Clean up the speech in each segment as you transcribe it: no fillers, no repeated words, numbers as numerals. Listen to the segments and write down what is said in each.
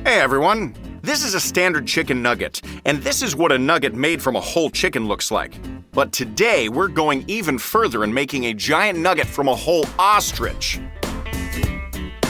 Hey everyone! This is a standard chicken nugget, and this is what a nugget made from a whole chicken looks like. But today, we're going even further and making a giant nugget from a whole ostrich.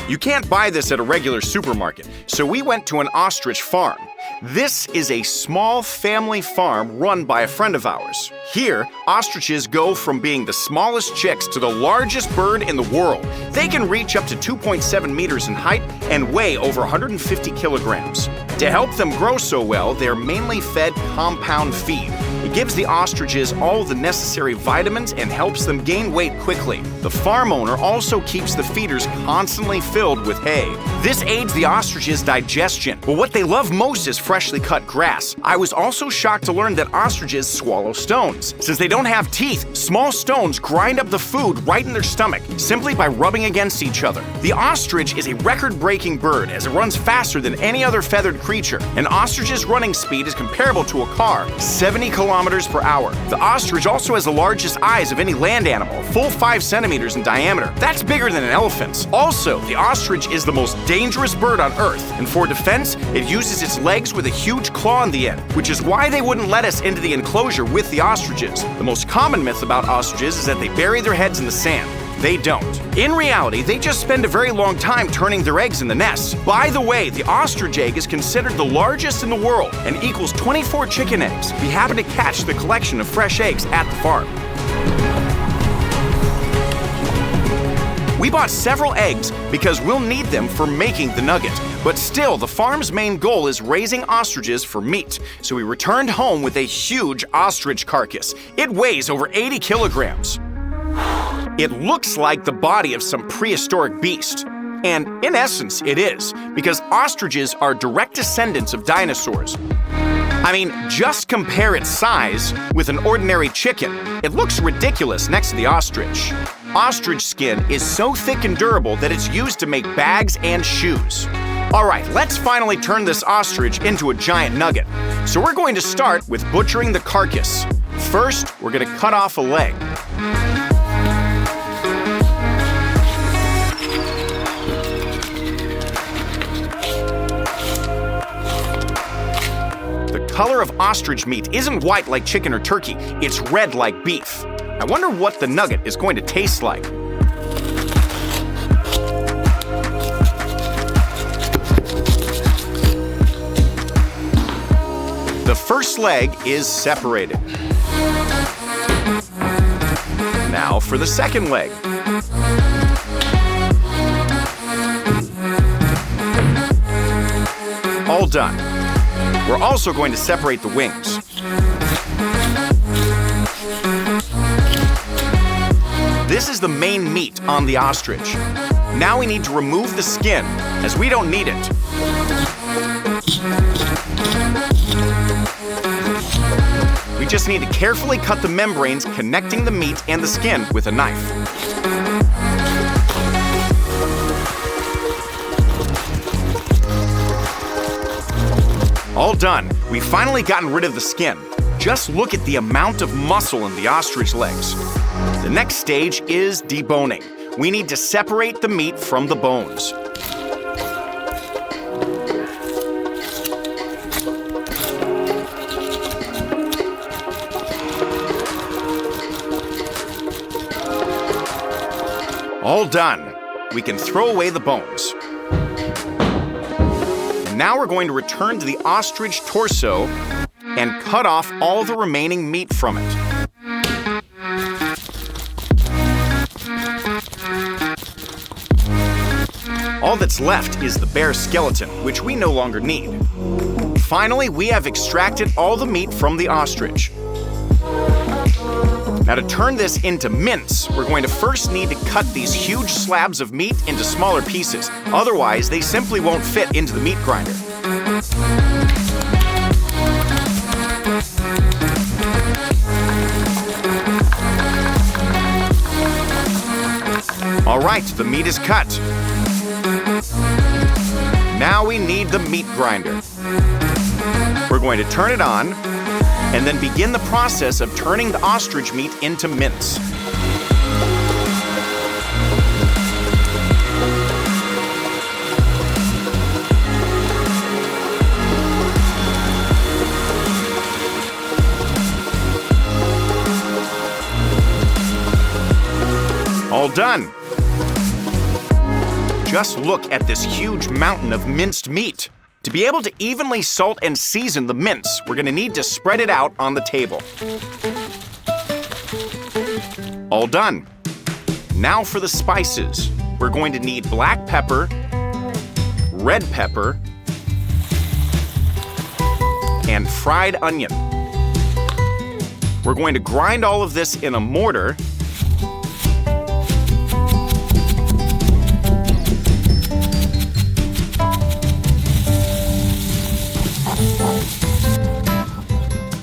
You can't buy this at a regular supermarket, so we went to an ostrich farm. This is a small family farm run by a friend of ours. Here, ostriches go from being the smallest chicks to the largest bird in the world. They can reach up to 2.7 meters in height and weigh over 150 kilograms. To help them grow so well, they're mainly fed compound feed. It gives the ostriches all the necessary vitamins and helps them gain weight quickly. The farm owner also keeps the feeders constantly filled with hay. This aids the ostriches' digestion, but what they love most is freshly cut grass. I was also shocked to learn that ostriches swallow stones. Since they don't have teeth, small stones grind up the food right in their stomach, simply by rubbing against each other. The ostrich is a record-breaking bird as it runs faster than any other feathered creature. An ostrich's running speed is comparable to a car, 70 kilometers per hour. The ostrich also has the largest eyes of any land animal, full 5 centimeters in diameter. That's bigger than an elephant's. Also, the ostrich is the most dangerous bird on Earth, and for defense, it uses its legs with a huge claw on the end, which is why they wouldn't let us into the enclosure with the ostriches. The most common myth about ostriches is that they bury their heads in the sand. They don't. In reality, they just spend a very long time turning their eggs in the nest. By the way, the ostrich egg is considered the largest in the world and equals 24 chicken eggs. We happen to catch the collection of fresh eggs at the farm. We bought several eggs because we'll need them for making the nugget. But still, the farm's main goal is raising ostriches for meat. So we returned home with a huge ostrich carcass. It weighs over 80 kilograms. It looks like the body of some prehistoric beast. And in essence, it is, because ostriches are direct descendants of dinosaurs. I mean, just compare its size with an ordinary chicken. It looks ridiculous next to the ostrich. Ostrich skin is so thick and durable that it's used to make bags and shoes. All right, let's finally turn this ostrich into a giant nugget. So we're going to start with butchering the carcass. First, we're going to cut off a leg. The color of ostrich meat isn't white like chicken or turkey, it's red like beef. I wonder what the nugget is going to taste like. The first leg is separated. Now for the second leg. All done. We're also going to separate the wings. This is the main meat on the ostrich. Now we need to remove the skin, as we don't need it. We just need to carefully cut the membranes connecting the meat and the skin with a knife. All done. We've finally gotten rid of the skin. Just look at the amount of muscle in the ostrich legs. The next stage is deboning. We need to separate the meat from the bones. All done. We can throw away the bones. Now we're going to return to the ostrich torso and cut off all the remaining meat from it. All that's left is the bare skeleton, which we no longer need. Finally, we have extracted all the meat from the ostrich. Now to turn this into mince, we're going to first need to cut these huge slabs of meat into smaller pieces. Otherwise, they simply won't fit into the meat grinder. All right, the meat is cut. Now we need the meat grinder. We're going to turn it on and then begin the process of turning the ostrich meat into mince. All done. Just look at this huge mountain of minced meat. To be able to evenly salt and season the mince, we're going to need to spread it out on the table. All done. Now for the spices. We're going to need black pepper, red pepper, and fried onion. We're going to grind all of this in a mortar.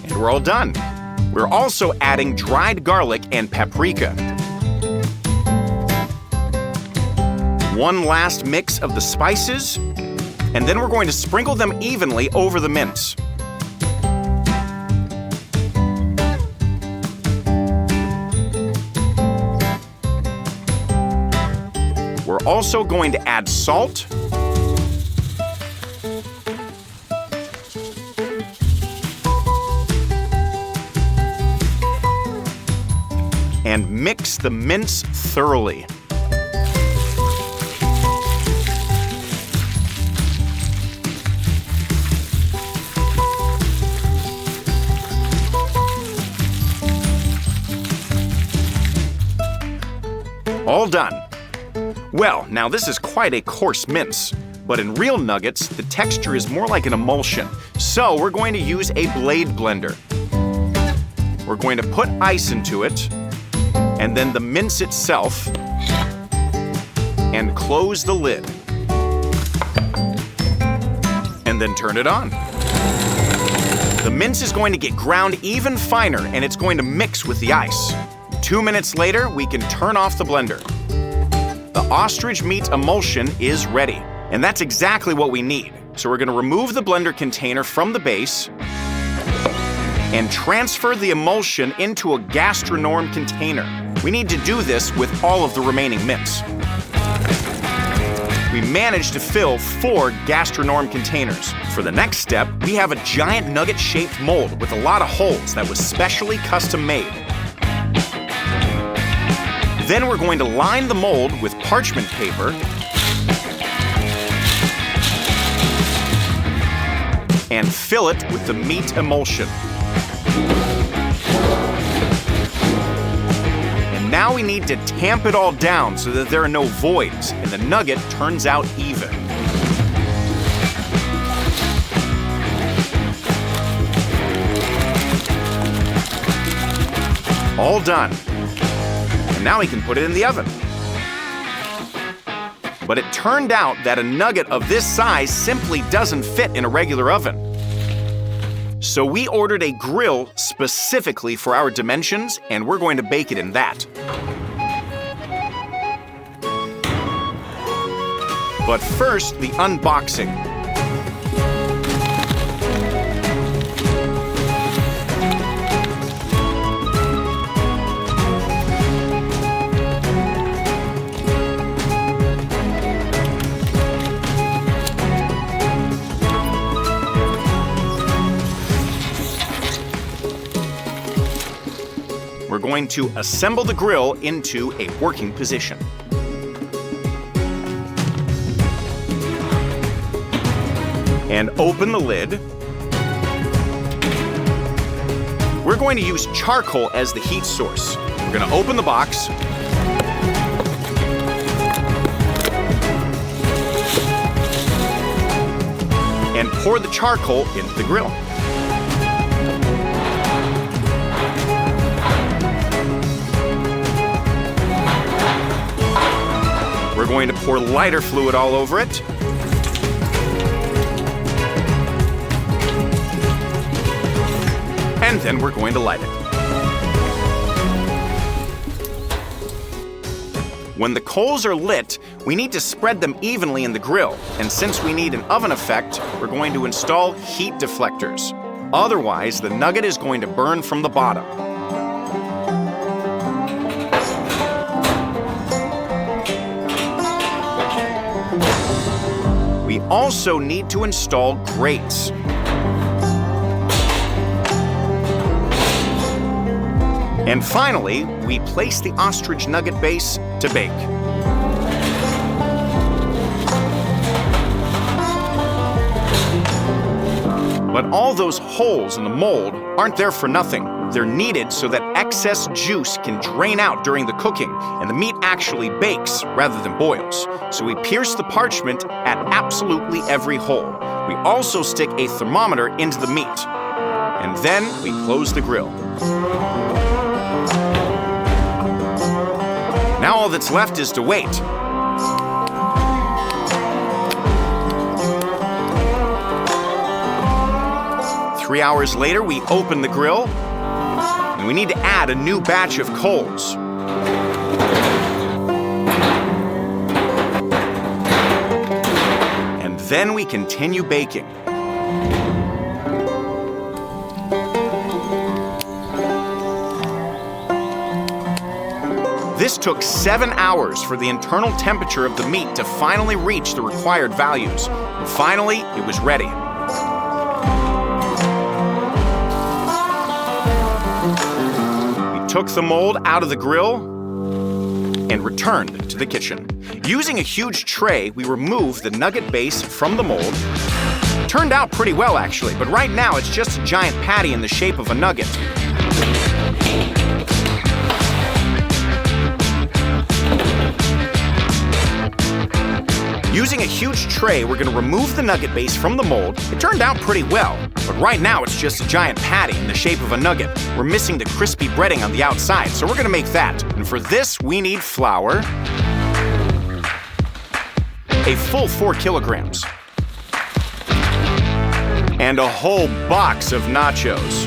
And we're all done. We're also adding dried garlic and paprika. One last mix of the spices, and then we're going to sprinkle them evenly over the mince. We're also going to add salt, and mix the mince thoroughly. All done. Well, now this is quite a coarse mince, but in real nuggets, the texture is more like an emulsion. So we're going to use a blade blender. We're going to put ice into it, and then the mince itself, and close the lid. And then turn it on. The mince is going to get ground even finer, and it's going to mix with the ice. 2 minutes later, we can turn off the blender. The ostrich meat emulsion is ready, and that's exactly what we need. So we're going to remove the blender container from the base and transfer the emulsion into a gastronorm container. We need to do this with all of the remaining mince. We managed to fill 4 gastronorm containers. For the next step, we have a giant nugget-shaped mold with a lot of holes that was specially custom made. Then we're going to line the mold with parchment paper and fill it with the meat emulsion. And now we need to tamp it all down so that there are no voids and the nugget turns out even. All done. Now we can put it in the oven. But it turned out that a nugget of this size simply doesn't fit in a regular oven. So we ordered a grill specifically for our dimensions, and we're going to bake it in that. But first, the unboxing. We're going to assemble the grill into a working position. And open the lid. We're going to use charcoal as the heat source. We're going to open the box. And pour the charcoal into the grill. We're going to pour lighter fluid all over it. And then we're going to light it. When the coals are lit, we need to spread them evenly in the grill. And since we need an oven effect, we're going to install heat deflectors. Otherwise, the nugget is going to burn from the bottom. We also need to install grates. And finally, we place the ostrich nugget base to bake. But all those holes in the mold aren't there for nothing. They're needed so that excess juice can drain out during the cooking, and the meat actually bakes rather than boils. So we pierce the parchment at absolutely every hole. We also stick a thermometer into the meat. And then we close the grill. Now all that's left is to wait. Three hours later, we open the grill, and we need to add a new batch of coals. And then we continue baking. This took 7 hours for the internal temperature of the meat to finally reach the required values. And finally, it was ready. Took the mold out of the grill and returned to the kitchen. Using a huge tray, we removed the nugget base from the mold. Turned out pretty well, actually, but right now it's just a giant patty in the shape of a nugget. Using a huge tray, we're gonna remove the nugget base from the mold. It turned out pretty well, but right now it's just a giant patty in the shape of a nugget. We're missing the crispy breading on the outside, so we're gonna make that. And for this, we need flour, a full 4 kilograms, and a whole box of nachos.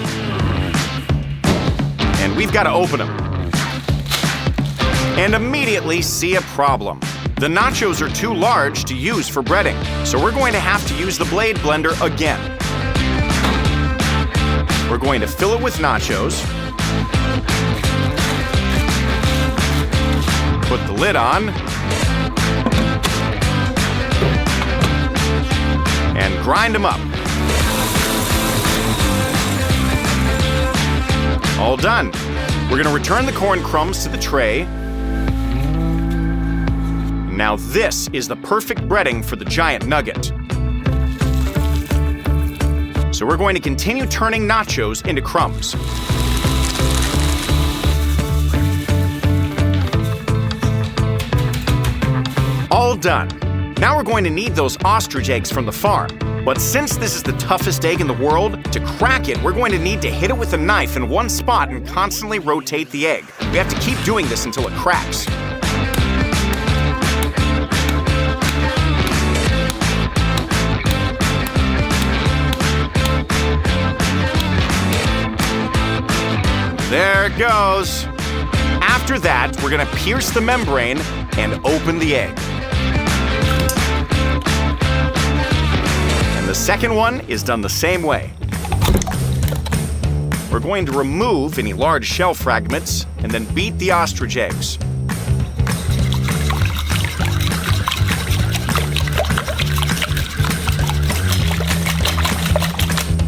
And we've gotta open them. And immediately see a problem. The nachos are too large to use for breading, so we're going to have to use the blade blender again. We're going to fill it with nachos, put the lid on, and grind them up. All done. We're going to return the corn crumbs to the tray. Now this is the perfect breading for the giant nugget. So we're going to continue turning nachos into crumbs. All done. Now we're going to need those ostrich eggs from the farm. But since this is the toughest egg in the world, to crack it, we're going to need to hit it with a knife in one spot and constantly rotate the egg. We have to keep doing this until it cracks. There it goes. After that, we're gonna pierce the membrane and open the egg. And the second one is done the same way. We're going to remove any large shell fragments and then beat the ostrich eggs.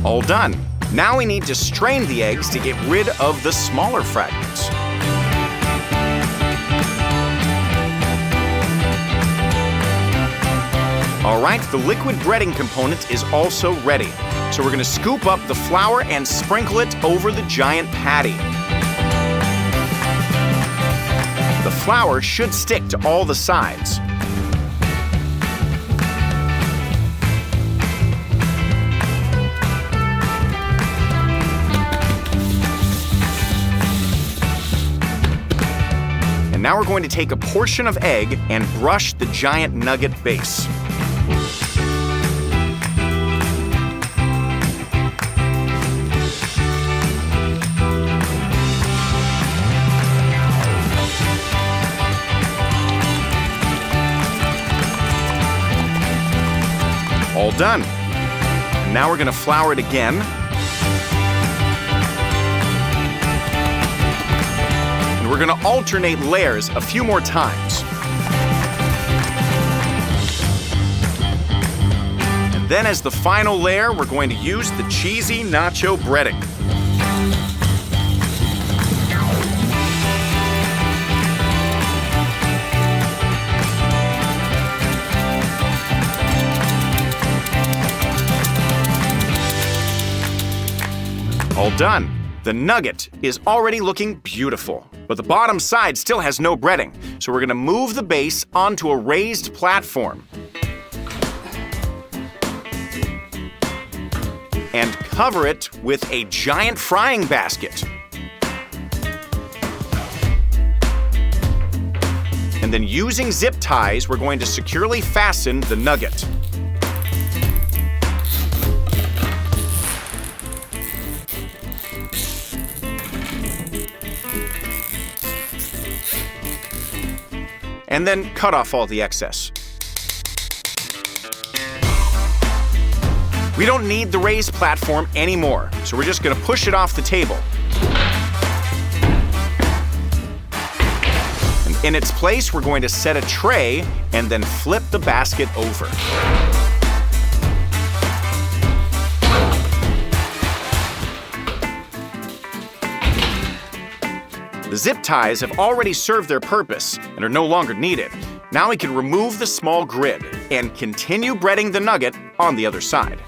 All done. Now we need to strain the eggs to get rid of the smaller fragments. All right, the liquid breading component is also ready. So we're gonna scoop up the flour and sprinkle it over the giant patty. The flour should stick to all the sides. And now we're going to take a portion of egg and brush the giant nugget base. All done. And now we're going to flour it again. And we're going to alternate layers a few more times. And then as the final layer, we're going to use the cheesy nacho breading. All done. The nugget is already looking beautiful, but the bottom side still has no breading, so we're going to move the base onto a raised platform and cover it with a giant frying basket. And then using zip ties, we're going to securely fasten the nugget. And then cut off all the excess. We don't need the raised platform anymore, so we're just going to push it off the table. And in its place, we're going to set a tray and then flip the basket over. The zip ties have already served their purpose and are no longer needed. Now we can remove the small grid and continue breading the nugget on the other side.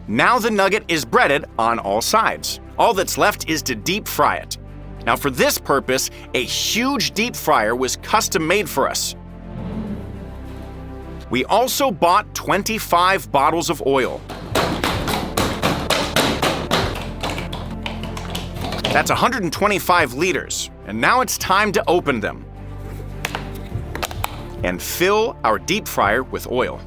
Now the nugget is breaded on all sides. All that's left is to deep fry it. Now for this purpose, a huge deep fryer was custom made for us. We also bought 25 bottles of oil. That's 125 liters, and now it's time to open them and fill our deep fryer with oil.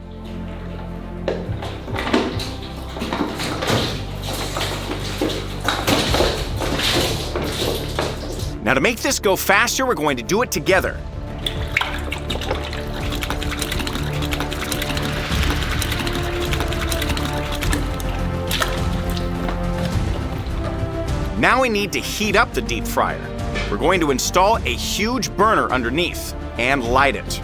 Now to make this go faster, we're going to do it together. Now we need to heat up the deep fryer. We're going to install a huge burner underneath and light it.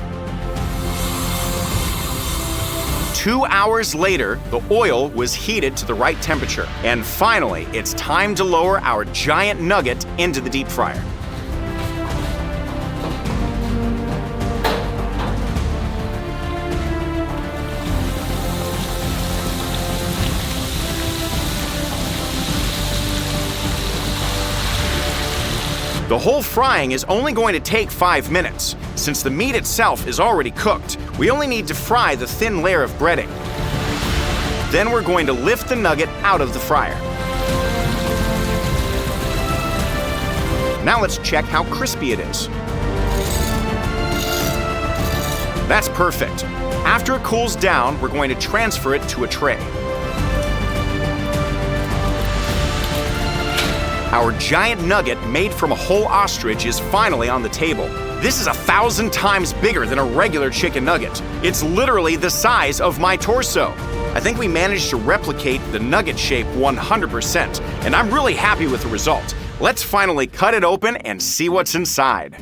2 hours later, the oil was heated to the right temperature. And finally, it's time to lower our giant nugget into the deep fryer. The whole frying is only going to take 5 minutes. Since the meat itself is already cooked, we only need to fry the thin layer of breading. Then we're going to lift the nugget out of the fryer. Now let's check how crispy it is. That's perfect. After it cools down, we're going to transfer it to a tray. Our giant nugget made from a whole ostrich is finally on the table. This is 1,000 times bigger than a regular chicken nugget. It's literally the size of my torso. I think we managed to replicate the nugget shape 100%, and I'm really happy with the result. Let's finally cut it open and see what's inside.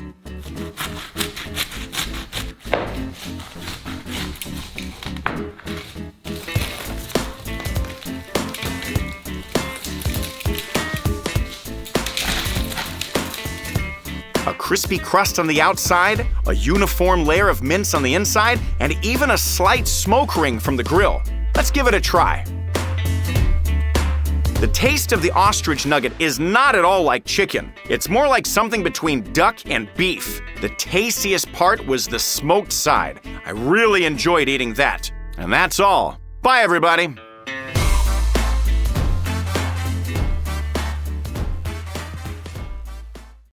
A crispy crust on the outside, a uniform layer of mince on the inside, and even a slight smoke ring from the grill. Let's give it a try. The taste of the ostrich nugget is not at all like chicken. It's more like something between duck and beef. The tastiest part was the smoked side. I really enjoyed eating that. And that's all. Bye, everybody.